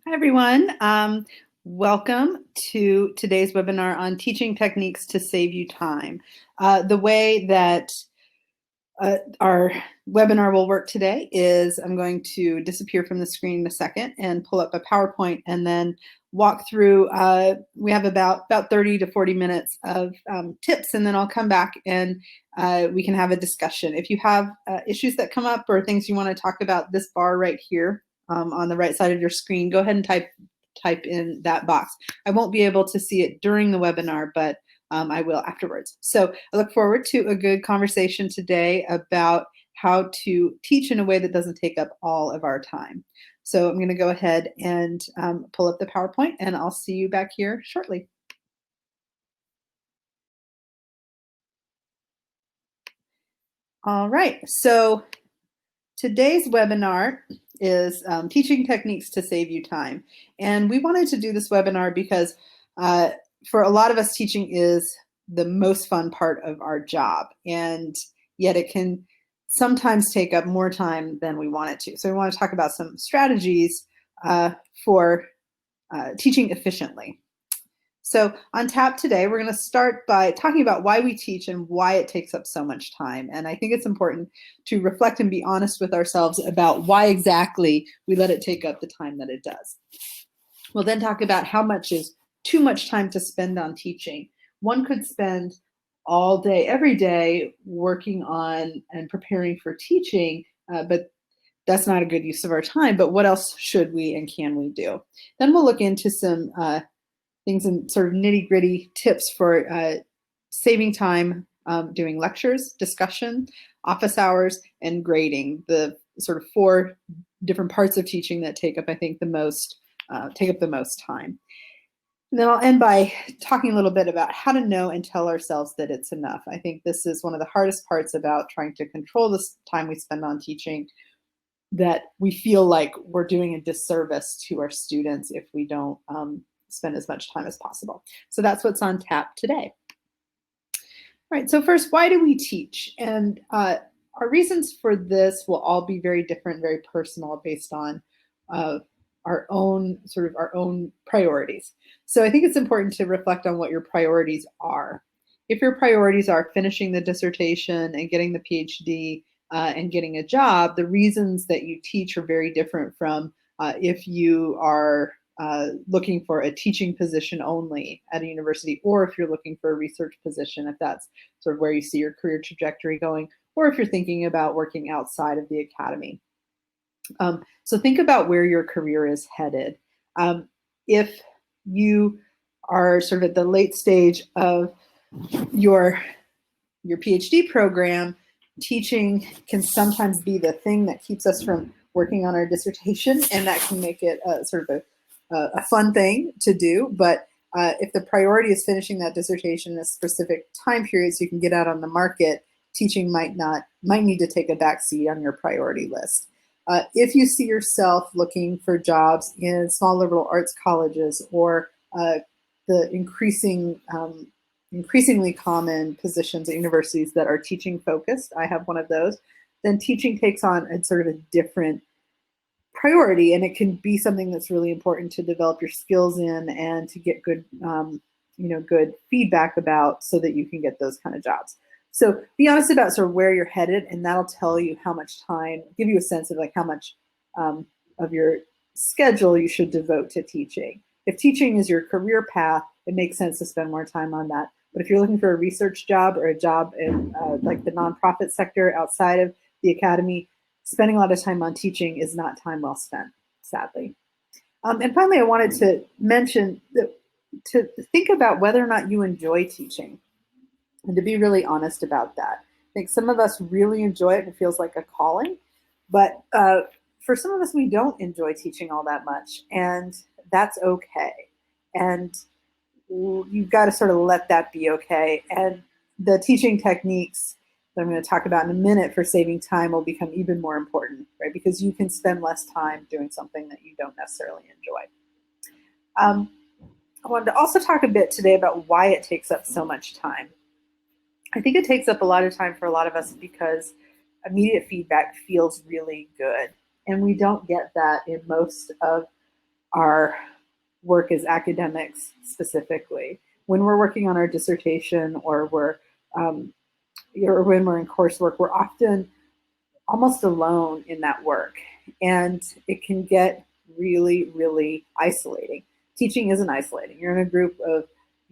Hi, everyone. Welcome to today's webinar on teaching techniques to save you time. The way that our webinar will work today is I'm going to disappear from the screen in a second and pull up a PowerPoint and then walk through. We have about 30 to 40 minutes of tips, and then I'll come back and we can have a discussion. If you have issues that come up or things you want to talk about, this bar right here on the right side of your screen, go ahead and type in that box. I won't be able to see it during the webinar, but I will afterwards. So I look forward to a good conversation today about how to teach in a way that doesn't take up all of our time. So I'm going to go ahead and pull up the PowerPoint, and I'll see you back here shortly. All right, so today's webinar is teaching techniques to save you time. And we wanted to do this webinar because for a lot of us, teaching is the most fun part of our job, and yet it can sometimes take up more time than we want it to. So we want to talk about some strategies for teaching efficiently. So on tap today, we're going to start by talking about why we teach and why it takes up so much time. And I think it's important to reflect and be honest with ourselves about why exactly we let it take up the time that it does. We'll then talk about how much is too much time to spend on teaching. One could spend all day, every day, working on and preparing for teaching, but that's not a good use of our time. But what else should we and can we do? Then we'll look into some things and sort of nitty-gritty tips for saving time doing lectures, discussion, office hours, and grading, the sort of 4 different parts of teaching that take up, I think, the most time. And then I'll end by talking a little bit about how to know and tell ourselves that it's enough. I think this is one of the hardest parts about trying to control the time we spend on teaching, that we feel like we're doing a disservice to our students if we don't spend as much time as possible. So that's what's on tap today. All right, so first, why do we teach? And our reasons for this will all be very different, very personal, based on our own priorities. So I think it's important to reflect on what your priorities are. If your priorities are finishing the dissertation and getting the PhD and getting a job, the reasons that you teach are very different from if you are looking for a teaching position only at a university, or if you're looking for a research position, if that's sort of where you see your career trajectory going, or if you're thinking about working outside of the academy. So think about where your career is headed. If you are sort of at the late stage of your PhD program, teaching can sometimes be the thing that keeps us from working on our dissertation, and that can make it sort of a fun thing to do. But if the priority is finishing that dissertation in a specific time period so you can get out on the market, teaching might need to take a back seat on your priority list. If you see yourself looking for jobs in small liberal arts colleges, or the increasingly common positions at universities that are teaching focused, I have one of those, then teaching takes on a sort of a different priority, and it can be something that's really important to develop your skills in and to get good good feedback about, so that you can get those kind of jobs. So be honest about sort of where you're headed, and that'll tell you how much time, give you a sense of like how much of your schedule you should devote to teaching. If teaching is your career path, it makes sense to spend more time on that. But if you're looking for a research job or a job in like the nonprofit sector outside of the academy, spending a lot of time on teaching is not time well spent, sadly. And finally, I wanted to mention that to think about whether or not you enjoy teaching, and to be really honest about that. I think some of us really enjoy it and it feels like a calling, but for some of us, we don't enjoy teaching all that much, and that's okay. And you've got to sort of let that be okay. And the teaching techniques that I'm going to talk about in a minute for saving time will become even more important, right? Because you can spend less time doing something that you don't necessarily enjoy. I wanted to also talk a bit today about why it takes up so much time. I think it takes up a lot of time for a lot of us because immediate feedback feels really good. And we don't get that in most of our work as academics specifically. When we're working on our dissertation or when we're in coursework, we're often almost alone in that work. And it can get really, really isolating. Teaching isn't isolating. You're in a group of,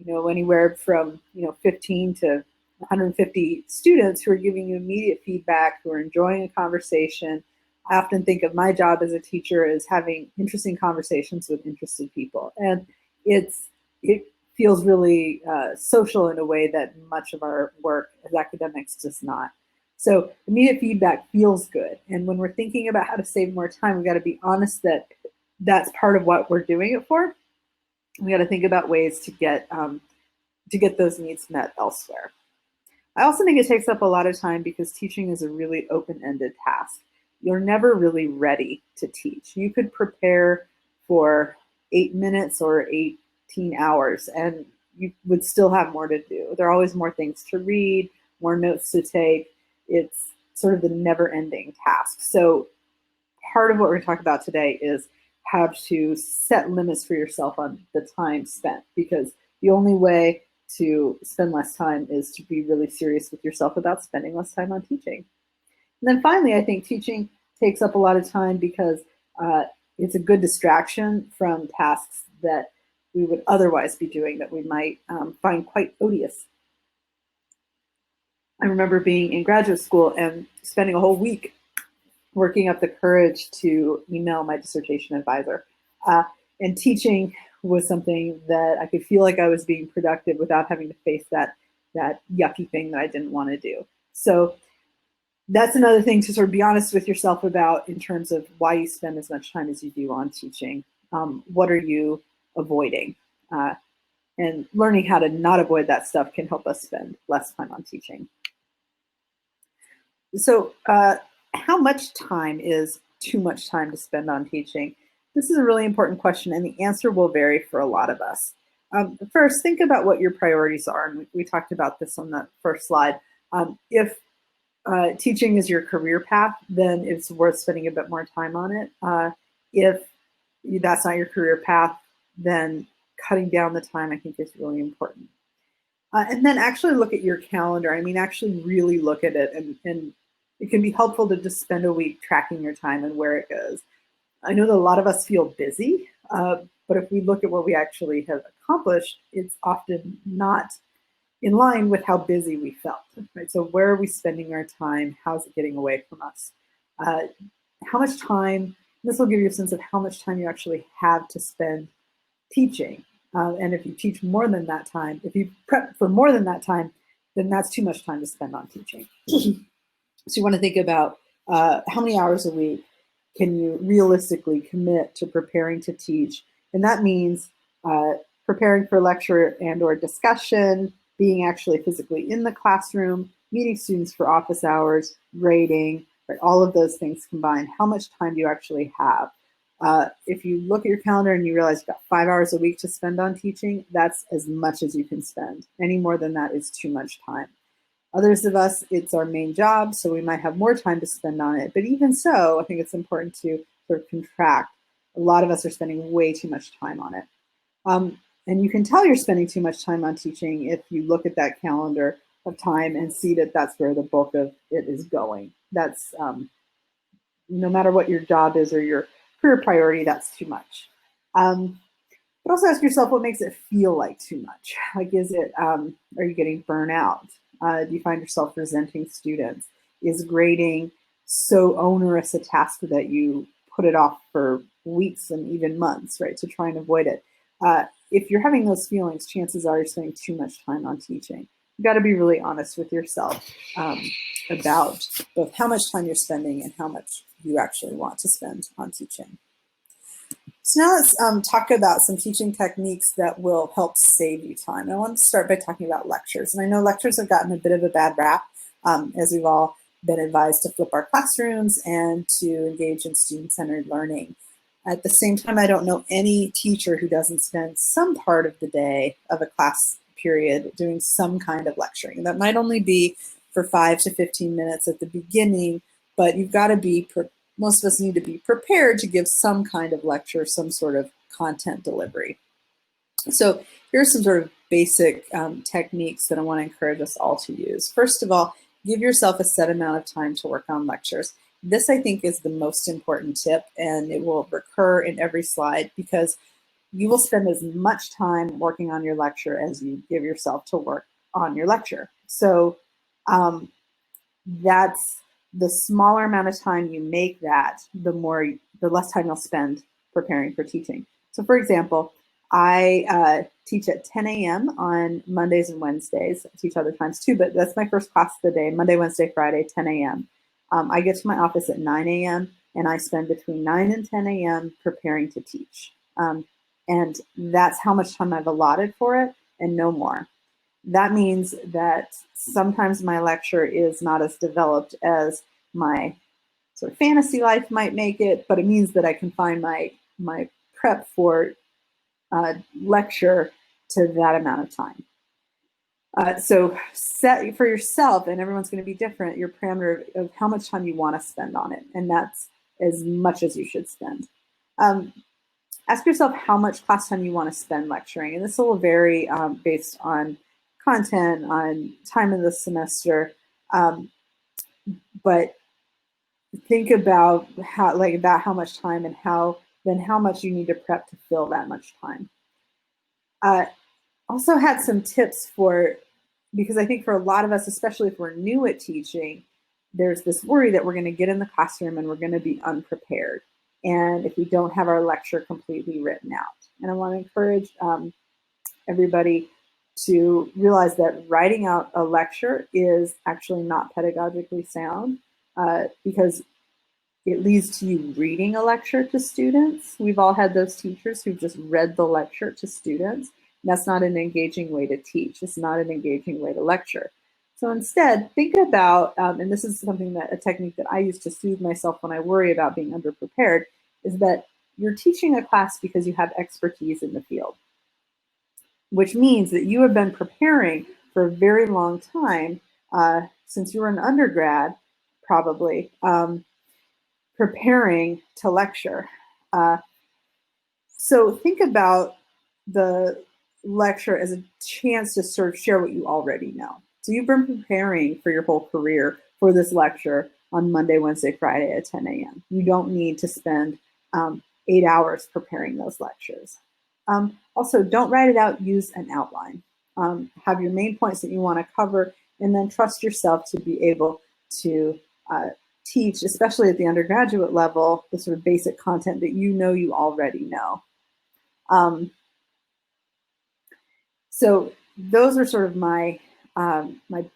anywhere from, 15 to 150 students who are giving you immediate feedback, who are enjoying a conversation. I often think of my job as a teacher as having interesting conversations with interested people. And it feels really social in a way that much of our work as academics does not. So immediate feedback feels good. And when we're thinking about how to save more time, we got to be honest that that's part of what we're doing it for. We got to think about ways to get those needs met elsewhere. I also think it takes up a lot of time because teaching is a really open-ended task. You're never really ready to teach. You could prepare for 8 minutes or 18 hours and you would still have more to do. There are always more things to read, more notes to take. It's sort of the never-ending task. So part of what we're going to talk about today is how to set limits for yourself on the time spent, because the only way to spend less time is to be really serious with yourself about spending less time on teaching. And then finally, I think teaching takes up a lot of time because it's a good distraction from tasks that we would otherwise be doing that we might find quite odious. I remember being in graduate school and spending a whole week working up the courage to email my dissertation advisor. And teaching was something that I could feel like I was being productive without having to face that yucky thing that I didn't want to do. So that's another thing to sort of be honest with yourself about in terms of why you spend as much time as you do on teaching. What are you avoiding? And learning how to not avoid that stuff can help us spend less time on teaching. So how much time is too much time to spend on teaching? This is a really important question, and the answer will vary for a lot of us. First, think about what your priorities are, and we talked about this on the first slide. If teaching is your career path, then it's worth spending a bit more time on it. If that's not your career path, then cutting down the time, I think, is really important. And then actually look at your calendar. I mean, actually really look at it, and it can be helpful to just spend a week tracking your time and where it goes. I know that a lot of us feel busy, but if we look at what we actually have accomplished, it's often not in line with how busy we felt, right? So where are we spending our time? How's it getting away from us? How much time, this will give you a sense of how much time you actually have to spend teaching. And if you teach more than that time, if you prep for more than that time, then that's too much time to spend on teaching. So you want to think about how many hours a week can you realistically commit to preparing to teach? And that means preparing for lecture and or discussion, being actually physically in the classroom, meeting students for office hours, grading, right? All of those things combined. How much time do you actually have? If you look at your calendar and you realize you've got 5 hours a week to spend on teaching, that's as much as you can spend. Any more than that is too much time. Others of us, it's our main job, so we might have more time to spend on it. But even so, I think it's important to sort of contract. A lot of us are spending way too much time on it. And you can tell you're spending too much time on teaching if you look at that calendar of time and see that that's where the bulk of it is going. That's, no matter what your job is or your career priority, that's too much. But also ask yourself, what makes it feel like too much? Like, are you getting burnout? Do you find yourself resenting students? Is grading so onerous a task that you put it off for weeks and even months, right, to try and avoid it? If you're having those feelings, chances are you're spending too much time on teaching. You've got to be really honest with yourself about both how much time you're spending and how much you actually want to spend on teaching. So now let's talk about some teaching techniques that will help save you time. I want to start by talking about lectures. And I know lectures have gotten a bit of a bad rap, as we've all been advised to flip our classrooms and to engage in student-centered learning. At the same time, I don't know any teacher who doesn't spend some part of the day of a class period doing some kind of lecturing. That might only be for 5 to 15 minutes at the beginning, but you've got to be most of us need to be prepared to give some kind of lecture, some sort of content delivery. So here's some sort of basic techniques that I want to encourage us all to use. First of all, give yourself a set amount of time to work on lectures. This, I think, is the most important tip, and it will recur in every slide because you will spend as much time working on your lecture as you give yourself to work on your lecture. So that's the smaller amount of time you make that, the less time you'll spend preparing for teaching. So for example, I teach at 10 a.m. on Mondays and Wednesdays. I teach other times too, but that's my first class of the day, Monday, Wednesday, Friday, 10 a.m. I get to my office at 9 a.m. and I spend between 9 and 10 a.m. preparing to teach. And that's how much time I've allotted for it and no more. That means that sometimes my lecture is not as developed as my sort of fantasy life might make it, but it means that I can find my prep for lecture to that amount of time. So set for yourself, and everyone's going to be different, your parameter of how much time you want to spend on it, and that's as much as you should spend. Ask yourself how much class time you want to spend lecturing, and this will vary based on content, on time of the semester, but think about how much time and how much you need to prep to fill that much time. Also had some tips because I think for a lot of us, especially if we're new at teaching, there's this worry that we're going to get in the classroom and we're going to be unprepared, and if we don't have our lecture completely written out. And I want to encourage everybody to realize that writing out a lecture is actually not pedagogically sound because it leads to you reading a lecture to students. We've all had those teachers who've just read the lecture to students. That's not an engaging way to teach. It's not an engaging way to lecture. So instead, think about, and this is a technique that I use to soothe myself when I worry about being underprepared, is that you're teaching a class because you have expertise in the field, which means that you have been preparing for a very long time, since you were an undergrad, probably, preparing to lecture. So think about the lecture as a chance to sort of share what you already know. So you've been preparing for your whole career for this lecture on Monday, Wednesday, Friday at 10 a.m. You don't need to spend 8 hours preparing those lectures. Also, don't write it out, use an outline. Have your main points that you want to cover, and then trust yourself to be able to teach, especially at the undergraduate level, the sort of basic content that you already know. So those are sort of my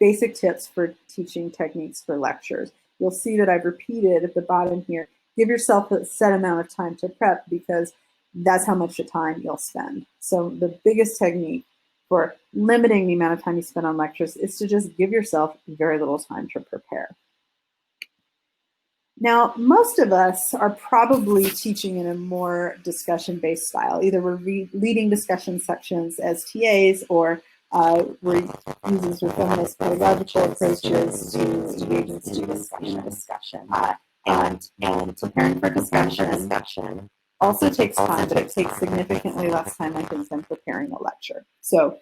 basic tips for teaching techniques for lectures. You'll see that I've repeated at the bottom here, give yourself a set amount of time to prep because that's how much time you'll spend. So the biggest technique for limiting the amount of time you spend on lectures is to just give yourself very little time to prepare. Now, most of us are probably teaching in a more discussion-based style. Either we're leading discussion sections as TAs, or we're using sort of feminist pedagogical approaches to engage in student discussion. And preparing for discussion also takes time, but it takes significantly less time, I think, than preparing a lecture. So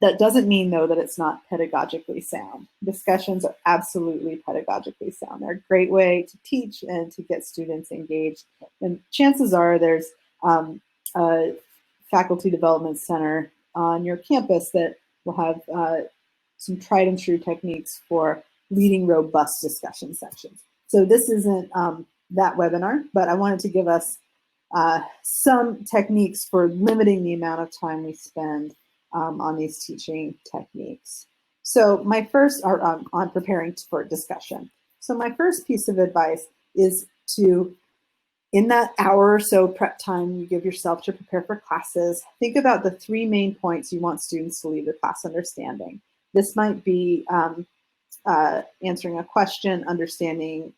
that doesn't mean, though, that it's not pedagogically sound. Discussions are absolutely pedagogically sound. They're a great way to teach and to get students engaged. And chances are there's a faculty development center on your campus that will have some tried and true techniques for leading robust discussion sections. So this isn't that webinar, but I wanted to give us some techniques for limiting the amount of time we spend on these teaching techniques. So my first are on preparing for discussion. So my first piece of advice is to, in that hour or so prep time you give yourself to prepare for classes, think about the 3 main points you want students to leave the class understanding. This might be answering a question, understanding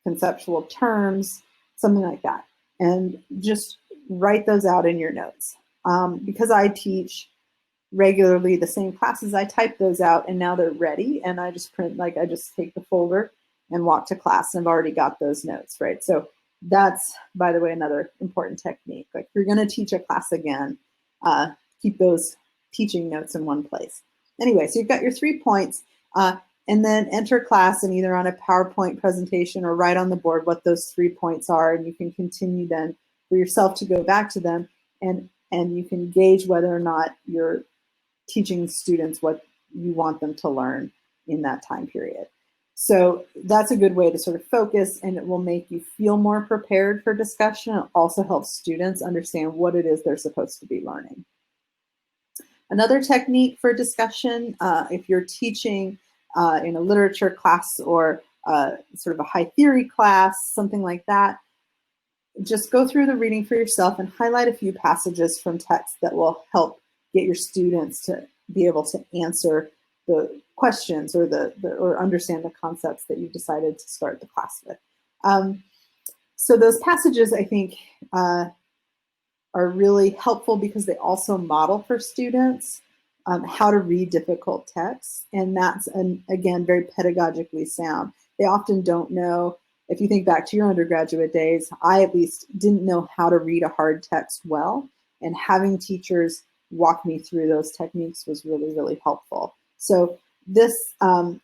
conceptual terms, something like that. And just write those out in your notes. Because I teach regularly the same classes, I type those out and now they're ready, and I just print, I just take the folder and walk to class and I've already got those notes, right? So That's, by the way, another important technique. Like, if you're going to teach a class again, keep those teaching notes in one place. Anyway, so you've got your 3 points, and then enter class and either on a PowerPoint presentation or write on the board what those 3 points are, and you can continue then for yourself to go back to them, and you can gauge whether or not you're teaching students what you want them to learn in that time period. So that's a good way to sort of focus, and it will make you feel more prepared for discussion. It also helps students understand what it is they're supposed to be learning. Another technique for discussion, if you're teaching in a literature class or sort of a high theory class, something like that, just go through the reading for yourself and highlight a few passages from text that will help get your students to be able to answer the questions or or understand the concepts that you've decided to start the class with. So those passages, I think, are really helpful because they also model for students how to read difficult texts, and that's, again, very pedagogically sound. They often don't know. If you think back to your undergraduate days, I at least didn't know how to read a hard text well, and having teachers walk me through those techniques was really, really helpful. So this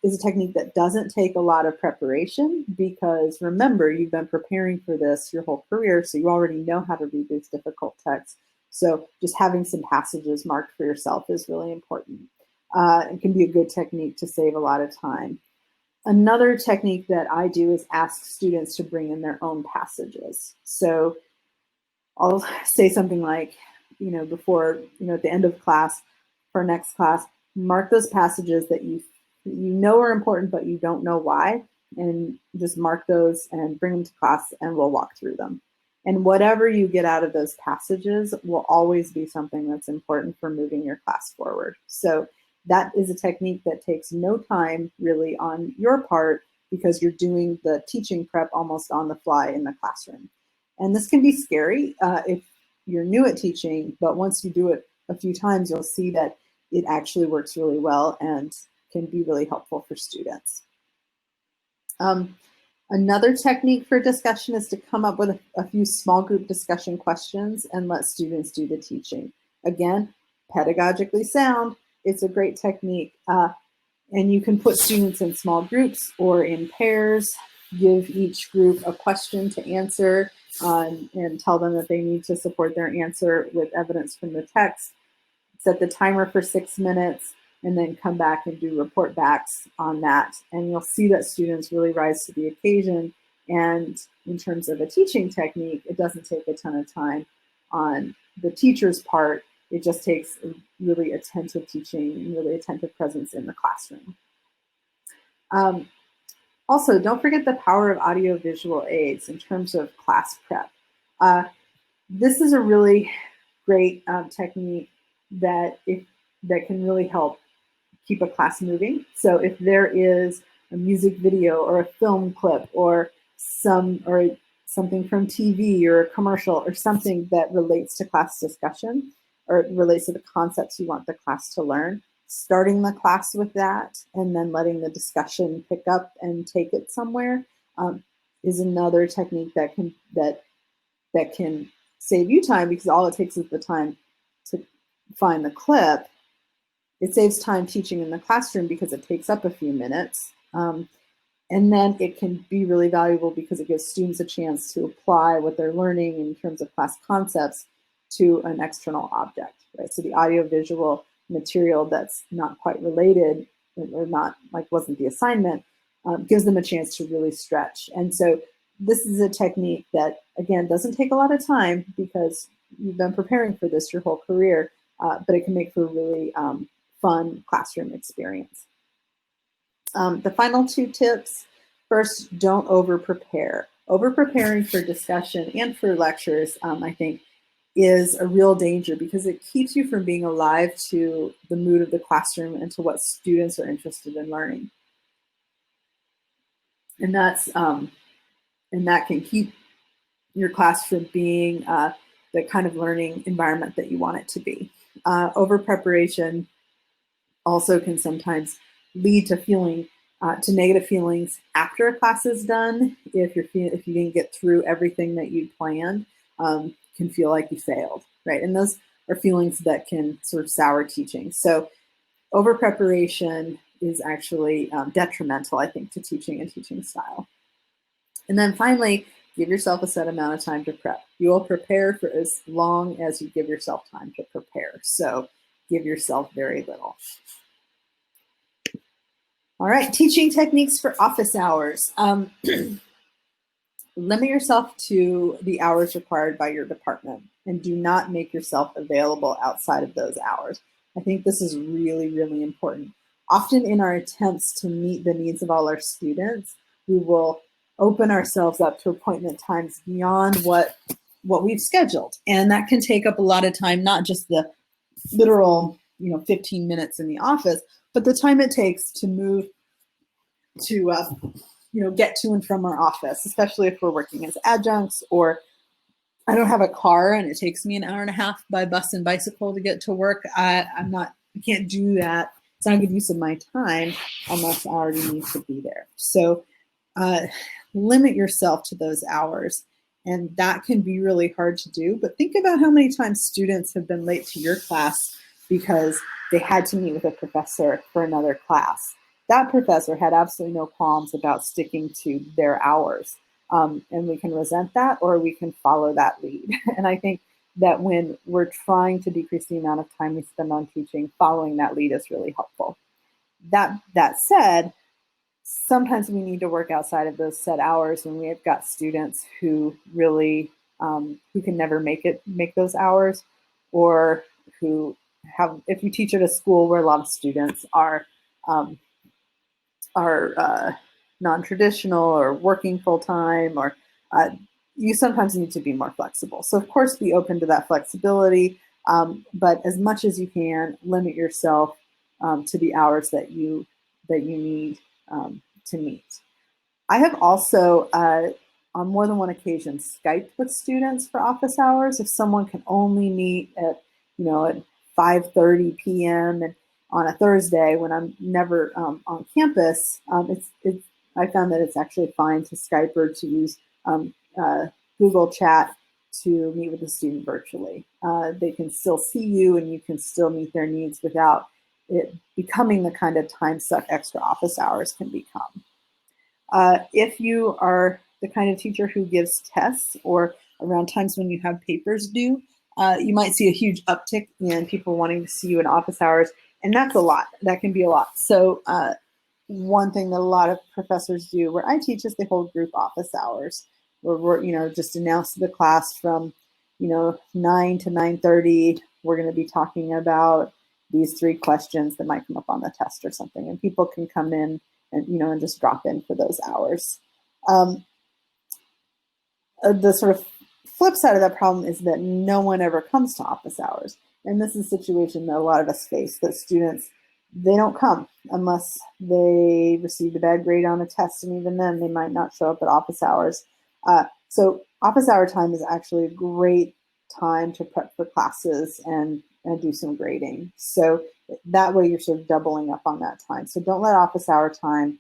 is a technique that doesn't take a lot of preparation because, remember, you've been preparing for this your whole career, so you already know how to read these difficult texts. So just having some passages marked for yourself is really important. It can be a good technique to save a lot of time. Another technique that I do is ask students to bring in their own passages. So I'll say something like, before, at the end of class, for next class, mark those passages that you know are important, but you don't know why, and just mark those and bring them to class, and we'll walk through them. And whatever you get out of those passages will always be something that's important for moving your class forward. So that is a technique that takes no time really on your part because you're doing the teaching prep almost on the fly in the classroom. And this can be scary if you're new at teaching, but once you do it a few times, you'll see that it actually works really well and can be really helpful for students. Another technique for discussion is to come up with a few small group discussion questions and let students do the teaching. Again, pedagogically sound, it's a great technique. And you can put students in small groups or in pairs, give each group a question to answer, and tell them that they need to support their answer with evidence from the text. Set the timer for 6 minutes, and then come back and do report backs on that. And you'll see that students really rise to the occasion. And in terms of a teaching technique, it doesn't take a ton of time on the teacher's part. It just takes really attentive teaching and really attentive presence in the classroom. Also, don't forget the power of audiovisual aids in terms of class prep. This is a really great technique that can really help keep a class moving. So if there is a music video or a film clip or something from TV or a commercial or something that relates to class discussion or relates to the concepts you want the class to learn, starting the class with that and then letting the discussion pick up and take it somewhere is another technique that can save you time, because all it takes is the time to find the clip. It saves time teaching in the classroom because it takes up a few minutes. And then it can be really valuable because it gives students a chance to apply what they're learning in terms of class concepts to an external object, right? So the audiovisual material that's not quite related or not, like, wasn't the assignment, gives them a chance to really stretch. And so this is a technique that, again, doesn't take a lot of time because you've been preparing for this your whole career, but it can make for a really fun classroom experience. The final 2 tips. First, don't over-prepare. Over-preparing for discussion and for lectures, I think, is a real danger because it keeps you from being alive to the mood of the classroom and to what students are interested in learning. And that can keep your class from being the kind of learning environment that you want it to be. Over-preparation also can sometimes lead to feeling to negative feelings after a class is done. If you didn't get through everything that you planned, can feel like you failed, right? And those are feelings that can sort of sour teaching. So over preparation is actually detrimental, I think, to teaching and teaching style. And then finally, give yourself a set amount of time to prep. You will prepare for as long as you give yourself time to prepare. So give yourself very little. All right, teaching techniques for office hours. Limit yourself to the hours required by your department and do not make yourself available outside of those hours. I think this is really, really important. Often in our attempts to meet the needs of all our students, we will open ourselves up to appointment times beyond what we've scheduled. And that can take up a lot of time, not just the literal 15 minutes in the office, but the time it takes to move to get to and from our office, especially if we're working as adjuncts, or I don't have a car and it takes me an hour and a half by bus and bicycle to get to work. I can't do that. It's not a good use of my time unless I already need to be there. So limit yourself to those hours. And that can be really hard to do, but think about how many times students have been late to your class because they had to meet with a professor for another class. That professor had absolutely no qualms about sticking to their hours. And we can resent that, or we can follow that lead. And I think that when we're trying to decrease the amount of time we spend on teaching, following that lead is really helpful. That said, sometimes we need to work outside of those set hours when we have got students who really, who can never make those hours, or who have, if you teach at a school where a lot of students are non-traditional or working full-time, or you sometimes need to be more flexible. So of course, be open to that flexibility, but as much as you can, limit yourself to the hours that you need to meet. I have also, on more than one occasion, Skyped with students for office hours. If someone can only meet at 5:30 p.m. and on a Thursday when I'm never on campus, I found that it's actually fine to Skype or to use Google Chat to meet with a student virtually. They can still see you and you can still meet their needs without it becoming the kind of time suck extra office hours can become. If you are the kind of teacher who gives tests or around times when you have papers due, you might see a huge uptick in people wanting to see you in office hours, and that's a lot. That can be a lot. So one thing that a lot of professors do where I teach is they hold group office hours, where we're, just announce to the class from, 9 to 9:30, we're going to be talking about these 3 questions that might come up on the test or something, and people can come in and, and just drop in for those hours. The sort of flip side of that problem is that no one ever comes to office hours. And this is a situation that a lot of us face, that students, they don't come unless they received a bad grade on a test, and even then they might not show up at office hours. So office hour time is actually a great time to prep for classes and do some grading. So that way you're sort of doubling up on that time. So don't let office hour time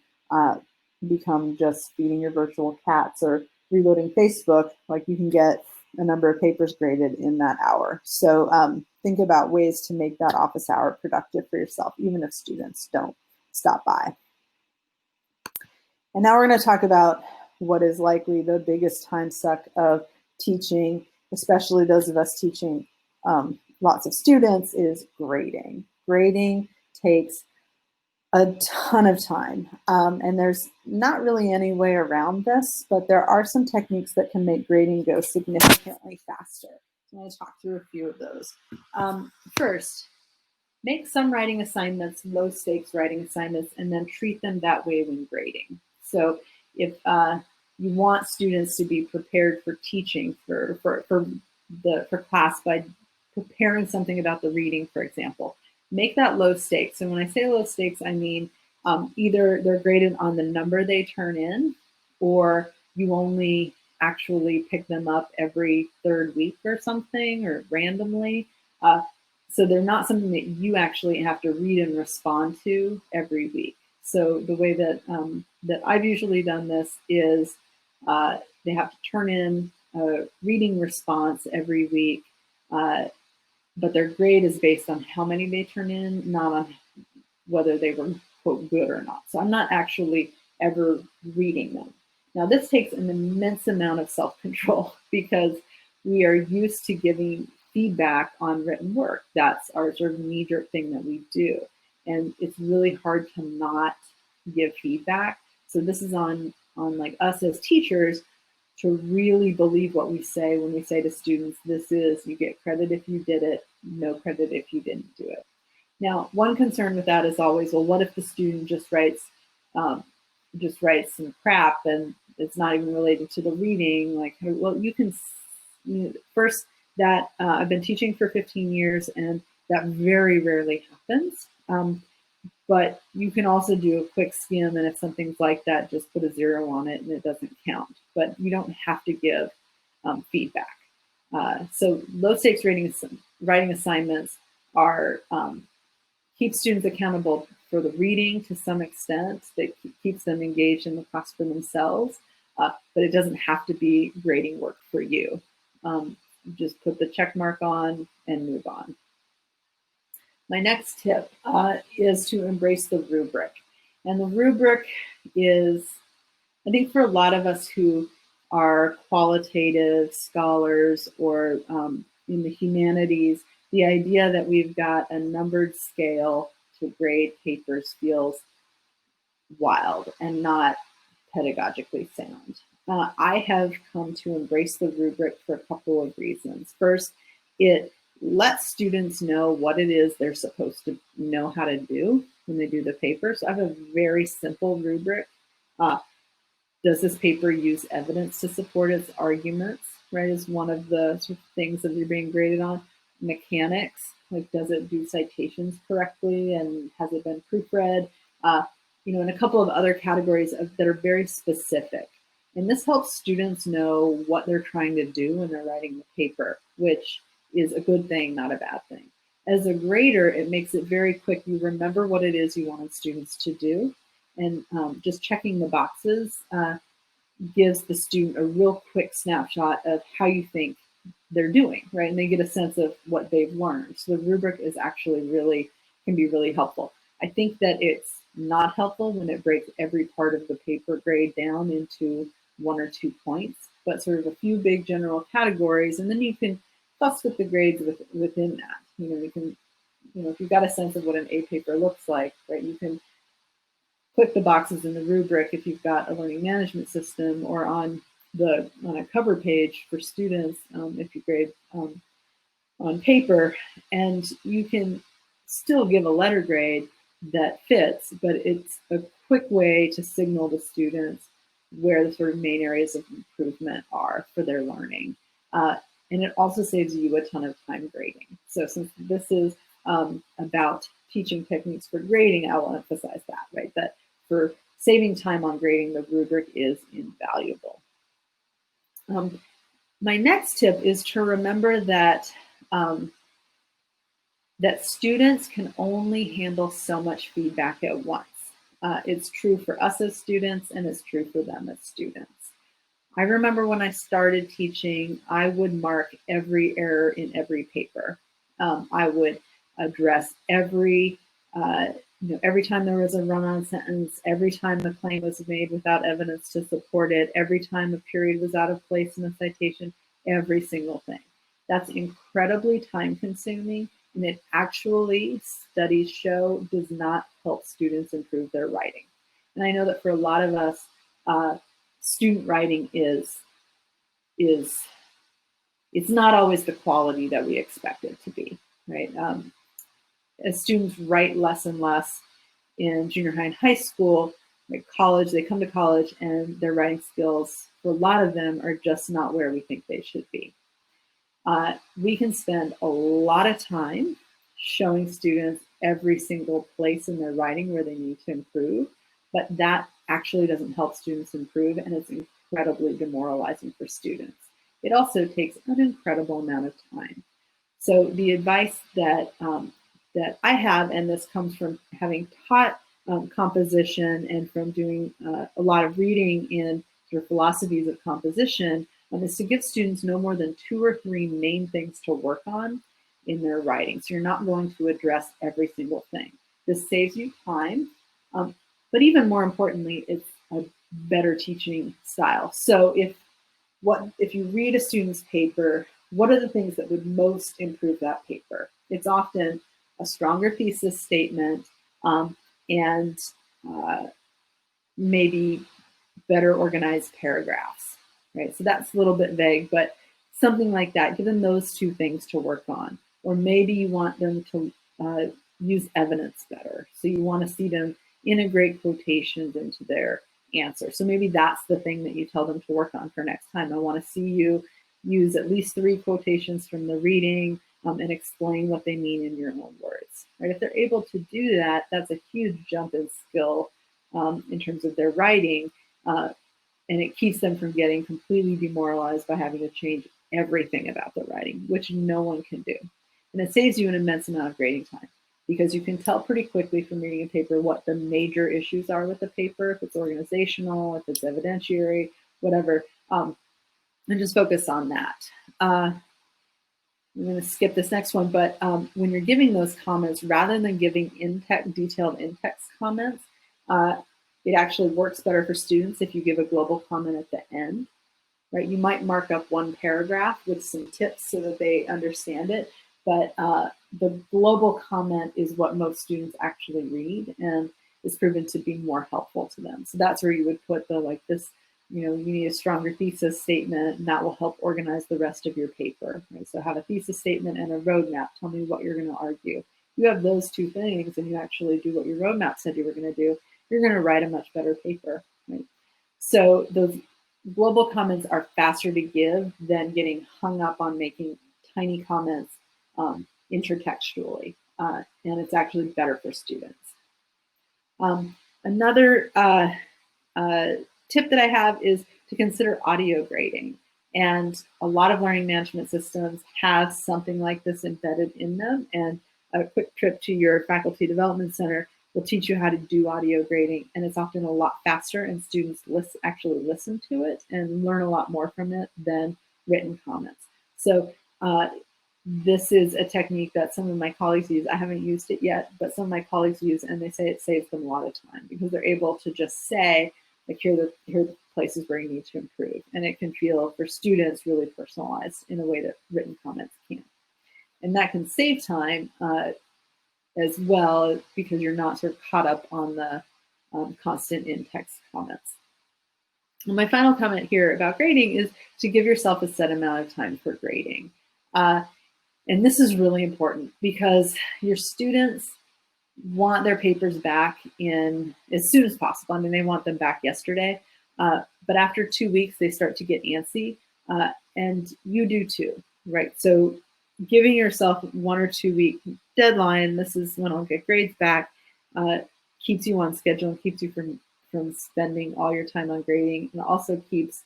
become just feeding your virtual cats or reloading Facebook. Like, you can get a number of papers graded in that hour. So think about ways to make that office hour productive for yourself, even if students don't stop by. And now we're going to talk about what is likely the biggest time suck of teaching, especially those of us teaching lots of students, is grading. Grading takes a ton of time, and there's not really any way around this, but there are some techniques that can make grading go significantly faster. So I'm going to talk through a few of those. First, make some writing assignments low stakes writing assignments, and then treat them that way when grading. So if you want students to be prepared for teaching for class by preparing something about the reading, for example, make that low stakes. And when I say low stakes, I mean either they're graded on the number they turn in, or you only actually pick them up every 3rd week or something, or randomly. So they're not something that you actually have to read and respond to every week. So the way that that I've usually done this is they have to turn in a reading response every week, but their grade is based on how many they turn in, not on whether they were, quote, good or not. So I'm not actually ever reading them. Now, this takes an immense amount of self-control because we are used to giving feedback on written work. That's our sort of knee-jerk thing that we do. And it's really hard to not give feedback. So this is on like us as teachers to really believe what we say when we say to students, this is, you get credit if you did it, no credit if you didn't do it. Now, one concern with that is always, well, what if the student just writes some crap and it's not even related to the reading? Like, well, you can, first, that I've been teaching for 15 years and that very rarely happens. But you can also do a quick skim, and if something's like that, just put a 0 on it and it doesn't count. But you don't have to give feedback. So low stakes writing assignments are keep students accountable for the reading to some extent. That keeps them engaged in the class for themselves, but it doesn't have to be grading work for you. Just put the check mark on and move on. My next tip is to embrace the rubric. And the rubric is, I think for a lot of us who are qualitative scholars or in the humanities, the idea that we've got a numbered scale to grade papers feels wild and not pedagogically sound. I have come to embrace the rubric for a couple of reasons. First, it lets students know what it is they're supposed to know how to do when they do the paper. So I have a very simple rubric. Does this paper use evidence to support its arguments, right, is one of the sort of things that you're being graded on. Mechanics, like does it do citations correctly and has it been proofread? And a couple of other categories that are very specific. And this helps students know what they're trying to do when they're writing the paper, which is a good thing, not a bad thing. As a grader, it makes it very quick. You remember what it is you wanted students to do. And just checking the boxes gives the student a real quick snapshot of how you think they're doing, right? And they get a sense of what they've learned. So the rubric is actually can be really helpful. I think that it's not helpful when it breaks every part of the paper grade down into 1 or 2 points, but sort of a few big general categories, and then you can fuss with the grades within that. You can, if you've got a sense of what an A paper looks like, right, you can click the boxes in the rubric if you've got a learning management system, or on a cover page for students if you grade on paper, and you can still give a letter grade that fits, but it's a quick way to signal to students where the sort of main areas of improvement are for their learning. And it also saves you a ton of time grading. So since this is about teaching techniques for grading, I will emphasize that, right? That for saving time on grading, the rubric is invaluable. My next tip is to remember that that students can only handle so much feedback at once. It's true for us as students, and it's true for them as students. I remember when I started teaching, I would mark every error in every paper. I would address every time there was a run-on sentence, every time a claim was made without evidence to support it, every time a period was out of place in a citation, every single thing. That's incredibly time-consuming, and it actually, studies show, does not help students improve their writing. And I know that for a lot of us, student writing is it's not always the quality that we expect it to be, right? As students write less and less in junior high and high school, like college, they come to college and their writing skills, for a lot of them, are just not where we think they should be. We can spend a lot of time showing students every single place in their writing where they need to improve, but that actually doesn't help students improve, and it's incredibly demoralizing for students. It also takes an incredible amount of time. So the advice that I have, and this comes from having taught composition and from doing a lot of reading in sort of philosophies of composition is to give students no more than 2 or 3 main things to work on in their writing. So you're not going to address every single thing. This saves you time, but even more importantly, it's a better teaching style. So if you read a student's paper, what are the things that would most improve that paper? It's often a stronger thesis statement and maybe better organized paragraphs, right? So that's a little bit vague, but something like that. Give them those 2 things to work on. Or maybe you want them to use evidence better. So you want to see them integrate quotations into their answer. So maybe that's the thing that you tell them to work on for next time. I want to see you use at least 3 quotations from the reading and explain what they mean in your own words. Right? If they're able to do that, that's a huge jump in skill in terms of their writing, and it keeps them from getting completely demoralized by having to change everything about the writing, which no one can do. And it saves you an immense amount of grading time because you can tell pretty quickly from reading a paper what the major issues are with the paper, if it's organizational, if it's evidentiary, whatever, and just focus on that. I'm going to skip this next one, but when you're giving those comments, rather than giving detailed in-text comments, it actually works better for students if you give a global comment at the end, right? You might mark up one paragraph with some tips so that they understand it, but the global comment is what most students actually read and is proven to be more helpful to them. So that's where you would put the like this, you need a stronger thesis statement, and that will help organize the rest of your paper. Right? So have a thesis statement and a roadmap. Tell me what you're going to argue. You have those 2 things and you actually do what your roadmap said you were going to do, you're going to write a much better paper. Right? So those global comments are faster to give than getting hung up on making tiny comments intertextually, and it's actually better for students. Another tip that I have is to consider audio grading. And a lot of learning management systems have something like this embedded in them. And a quick trip to your faculty development center will teach you how to do audio grading. And it's often a lot faster, and students actually listen to it and learn a lot more from it than written comments. So this is a technique that some of my colleagues use. I haven't used it yet, but some of my colleagues use, and they say it saves them a lot of time because they're able to just say, like, here are the places where you need to improve. And it can feel, for students, really personalized in a way that written comments can't. And that can save time as well because you're not sort of caught up on the constant in-text comments. And my final comment here about grading is to give yourself a set amount of time for grading. And this is really important because your students want their papers back in as soon as possible. I mean, they want them back yesterday, but after 2 weeks, they start to get antsy, and you do too, right? So giving yourself 1 or 2 week deadline, this is when I'll get grades back, keeps you on schedule and keeps you from spending all your time on grading, and also keeps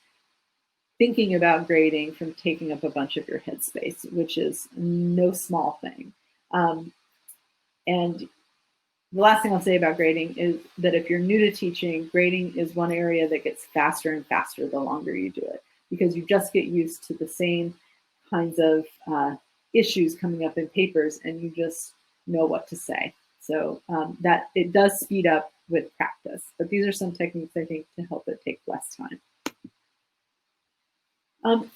thinking about grading from taking up a bunch of your headspace, which is no small thing. And the last thing I'll say about grading is that if you're new to teaching, grading is one area that gets faster and faster the longer you do it, because you just get used to the same kinds of issues coming up in papers, and you just know what to say. So that it does speed up with practice. But these are some techniques, I think, to help it take less time.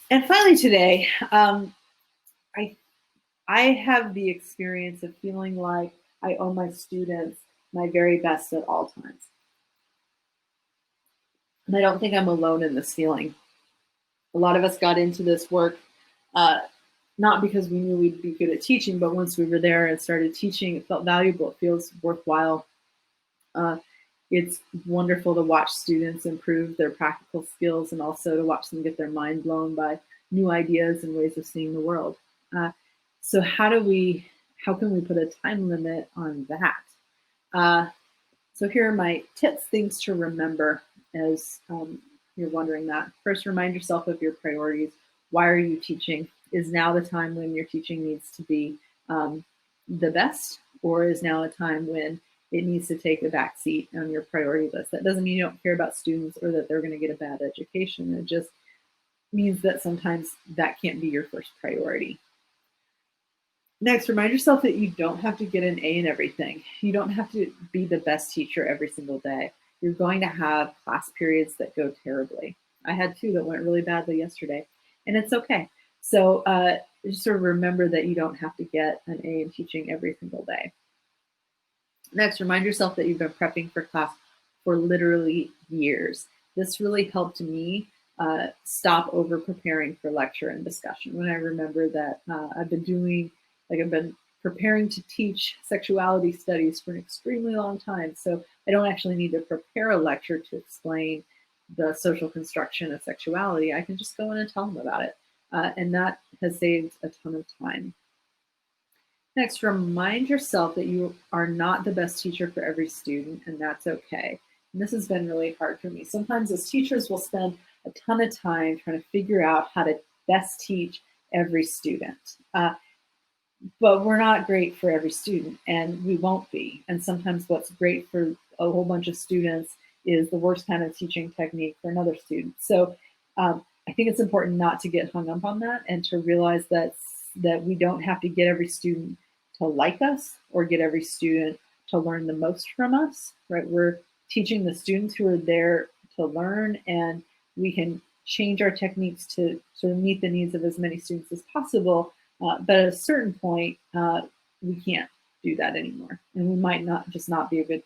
And finally today, I have the experience of feeling like I owe my students my very best at all times. And I don't think I'm alone in this feeling. A lot of us got into this work not because we knew we'd be good at teaching, but once we were there and started teaching, it felt valuable. It feels worthwhile. It's wonderful to watch students improve their practical skills and also to watch them get their mind blown by new ideas and ways of seeing the world. So how can we put a time limit on that? So here are my tips, things to remember as you're wondering that. First, remind yourself of your priorities. Why are you teaching? Is now the time when your teaching needs to be the best, or is now a time when it needs to take a back seat on your priority list. That doesn't mean you don't care about students or that they're going to get a bad education. It just means that sometimes that can't be your first priority. Next, remind yourself that you don't have to get an A in everything. You don't have to be the best teacher every single day. You're going to have class periods that go terribly. I had 2 that went really badly yesterday, and it's okay. So just sort of remember that you don't have to get an A in teaching every single day. Next, remind yourself that you've been prepping for class for literally years. This really helped me stop over preparing for lecture and discussion. When I remember that I've been preparing to teach sexuality studies for an extremely long time, so I don't actually need to prepare a lecture to explain the social construction of sexuality. I can just go in and tell them about it, and that has saved a ton of time. Next, remind yourself that you are not the best teacher for every student, and that's okay. And this has been really hard for me. Sometimes as teachers, we'll spend a ton of time trying to figure out how to best teach every student. But we're not great for every student, and we won't be. And sometimes what's great for a whole bunch of students is the worst kind of teaching technique for another student. So I think it's important not to get hung up on that and to realize that we don't have to get every student to like us or get every student to learn the most from us, right? We're teaching the students who are there to learn, and we can change our techniques to sort of meet the needs of as many students as possible. But at a certain point, we can't do that anymore. And we might not be a good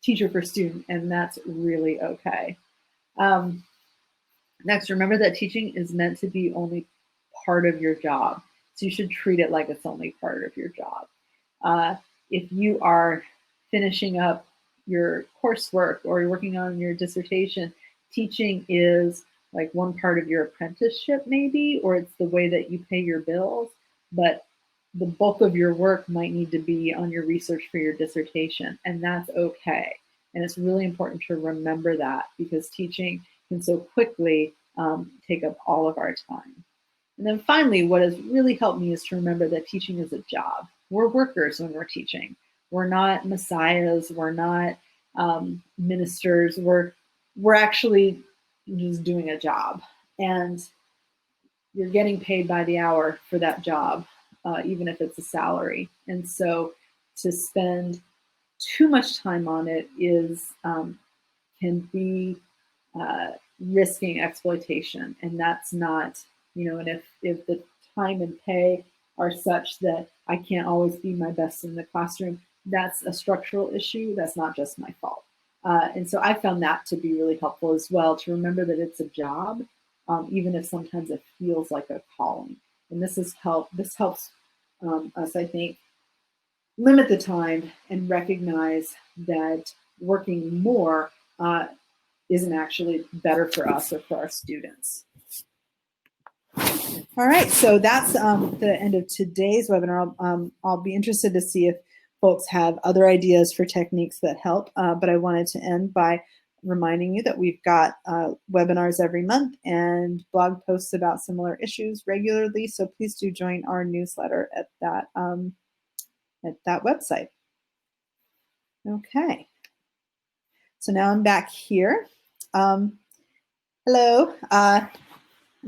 teacher for student, and that's really okay. Next, remember that teaching is meant to be only part of your job. So you should treat it like it's only part of your job. If you are finishing up your coursework or you're working on your dissertation, teaching is like one part of your apprenticeship maybe, or it's the way that you pay your bills, but the bulk of your work might need to be on your research for your dissertation, and that's okay. And it's really important to remember that, because teaching can so quickly take up all of our time. And then finally, what has really helped me is to remember that teaching is a job. We're workers when we're teaching. We're not messiahs. We're not ministers. We're actually just doing a job. And you're getting paid by the hour for that job, even if it's a salary. And so to spend too much time on it can be risking exploitation, and that's not, and if the time and pay are such that I can't always be my best in the classroom, that's a structural issue. That's not just my fault. And so I found that to be really helpful as well, to remember that it's a job, even if sometimes it feels like a calling. And this helps us, I think, limit the time and recognize that working more isn't actually better for us or for our students. All right, so that's the end of today's webinar. I'll be interested to see if folks have other ideas for techniques that help, but I wanted to end by reminding you that we've got webinars every month and blog posts about similar issues regularly, so please do join our newsletter at that website. Okay, so now I'm back here. Hello, I'm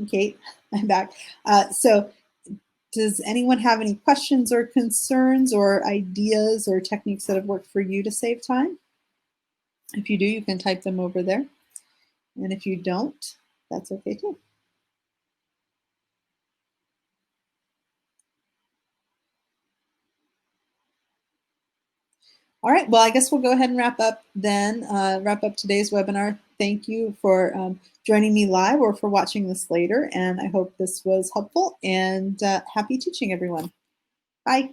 Kate. I'm back. So does anyone have any questions or concerns or ideas or techniques that have worked for you to save time? If you do, you can type them over there. And if you don't, that's okay too. All right, well, I guess we'll go ahead and wrap up then, wrap up today's webinar. Thank you for joining me live or for watching this later, and I hope this was helpful, and happy teaching, everyone. Bye.